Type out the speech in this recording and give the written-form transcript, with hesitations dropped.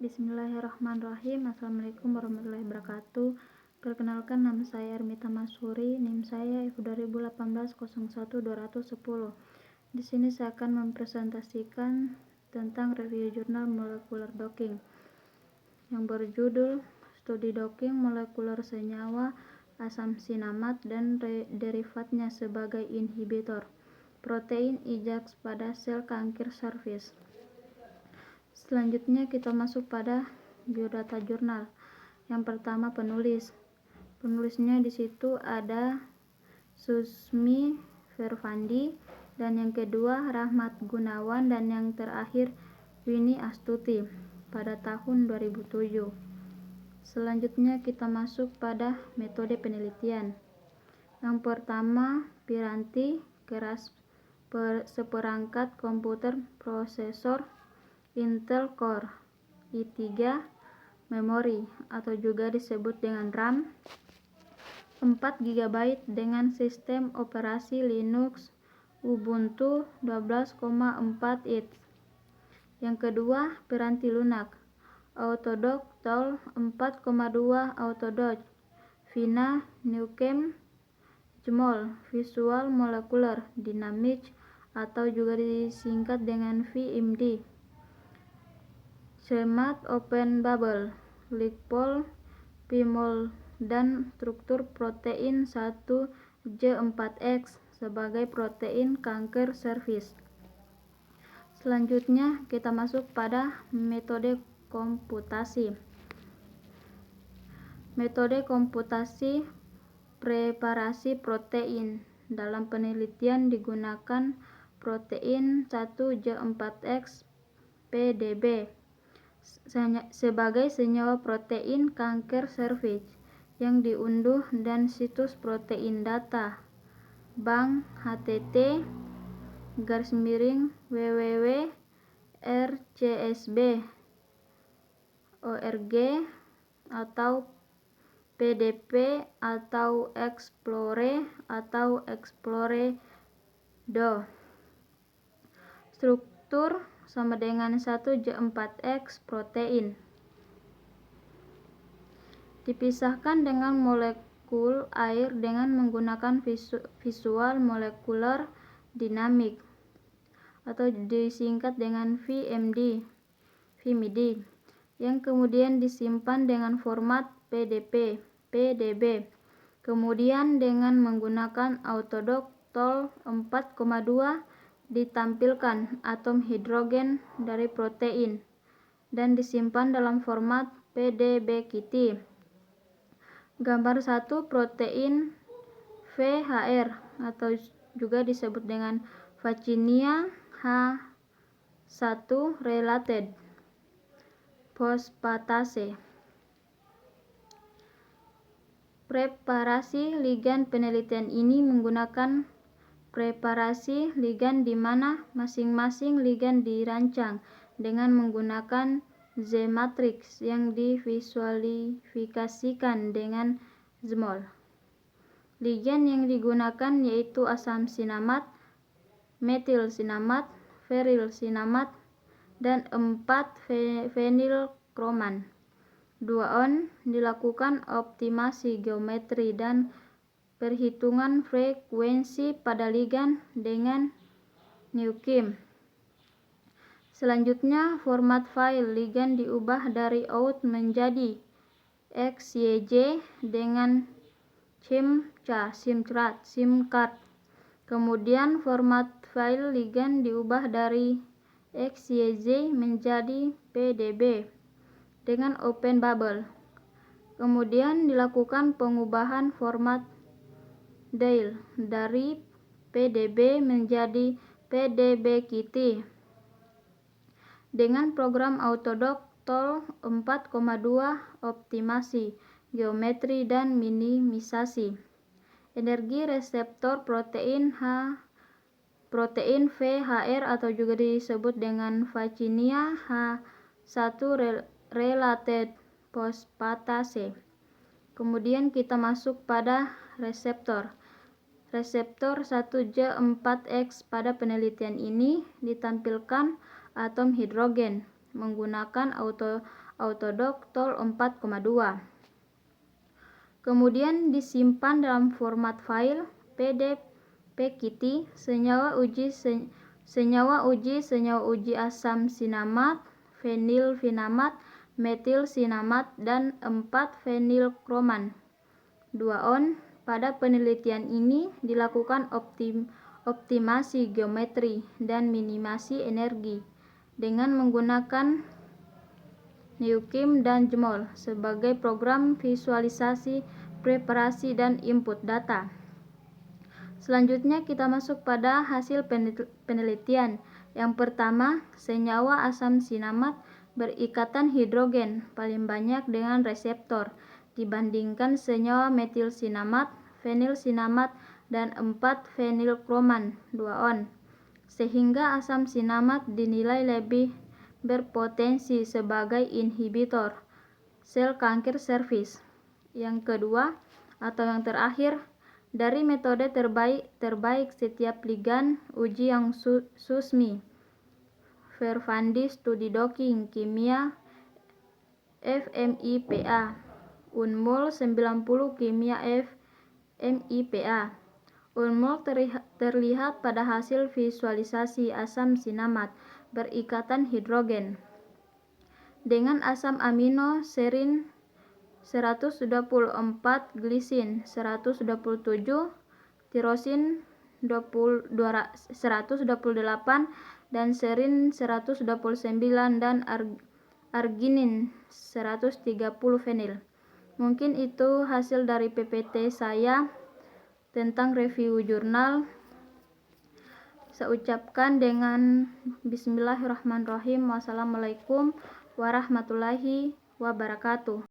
Bismillahirrahmanirrahim. Assalamualaikum warahmatullahi wabarakatuh. Perkenalkan, nama saya Ermita Masuri, NIM saya F 2018-01-210. Di sini saya akan mempresentasikan tentang review jurnal Molecular Docking yang berjudul Studi Docking Molekuler Senyawa Asam Sinamat dan derivatnya sebagai inhibitor protein IJAK pada sel kanker serviks. Selanjutnya kita masuk pada biodata jurnal. Yang pertama penulisnya di situ ada Susmi Vervandi, dan yang kedua Rahmat Gunawan, dan yang terakhir Winnie Astuti pada tahun 2007. Selanjutnya kita masuk pada metode penelitian. Yang pertama Piranti keras seperangkat komputer prosesor Intel Core i3 memori atau juga disebut dengan RAM 4 GB dengan sistem operasi Linux Ubuntu 12.4 Yang kedua piranti lunak Autodoc TOL 4.2 Autodoc Vina Newcomb Jmol Visual Molecular Dynamics atau juga disingkat dengan VMD. Cemat Open Bubble, Ligpol, Pimol, dan struktur protein 1J4X sebagai protein kanker serviks. Selanjutnya kita masuk pada metode komputasi. Metode komputasi preparasi protein. Dalam penelitian digunakan protein 1J4X PDB sebagai senyawa protein kanker serviks yang diunduh dan situs protein data bank http://www.rcsb.org atau pdp atau explore.do. Struktur sama dengan 1J4X protein. Dipisahkan dengan molekul air dengan menggunakan visual molecular dynamic atau disingkat dengan VMD, yang kemudian disimpan dengan format PDB. Kemudian dengan menggunakan Autodoc TOL 4.2 ditampilkan atom hidrogen dari protein dan disimpan dalam format PDB-Kitty. Gambar 1 protein VHR atau juga disebut dengan Vaccinia H1 related phosphatase. Preparasi ligan penelitian ini menggunakan preparasi ligan di mana masing-masing ligan dirancang dengan menggunakan Z-matrix yang divisualifikasikan dengan Jmol. Ligan yang digunakan yaitu asam sinamat, metil sinamat, feril sinamat, dan 4 fenilkroman. 2-on dilakukan optimasi geometri dan perhitungan frekuensi pada ligan dengan Newcomb. Selanjutnya format file ligan diubah dari OUT menjadi XYZ dengan SIM card. Kemudian format file ligan diubah dari XYZ menjadi PDB dengan open bubble. Kemudian dilakukan pengubahan format DAIL dari PDB menjadi PDB-Kitty dengan program Autodoc TOL 4.2 optimasi geometri dan minimisasi. Energi reseptor protein VHR atau juga disebut dengan Vaccinia H1 related phosphatase. Kemudian kita masuk pada reseptor. Reseptor 1J4X pada penelitian ini ditampilkan atom hidrogen menggunakan Autodoc Tol 4,2. Kemudian disimpan dalam format file PDP-Kitty senyawa uji asam sinamat, fenilfinamat, metil-sinamat, dan 4-fenilkroman 2-on. Pada penelitian ini dilakukan optimasi geometri dan minimasi energi dengan menggunakan NuChem dan Jmol sebagai program visualisasi, preparasi, dan input data. Selanjutnya kita masuk pada hasil penelitian. Yang pertama, senyawa asam sinamat berikatan hidrogen paling banyak dengan reseptor dibandingkan senyawa metil-sinamat, fenil-sinamat, dan 4-fenilkroman 2-on, sehingga asam sinamat dinilai lebih berpotensi sebagai inhibitor sel kanker serviks. Yang kedua atau yang terakhir, dari metode terbaik setiap ligan uji yang SUSMI, Vervandy Studi Docking Kimia FMIPA, Unmul 90 Kimia FMIPA. Unmul terlihat pada hasil visualisasi asam sinamat berikatan hidrogen dengan asam amino serin 124, glisin 127, tirosin 128, dan serin 129, dan arginin 130 fenil. Mungkin itu hasil dari PPT saya tentang review jurnal. Saya ucapkan dengan Bismillahirrahmanirrahim. Wassalamualaikum warahmatullahi wabarakatuh.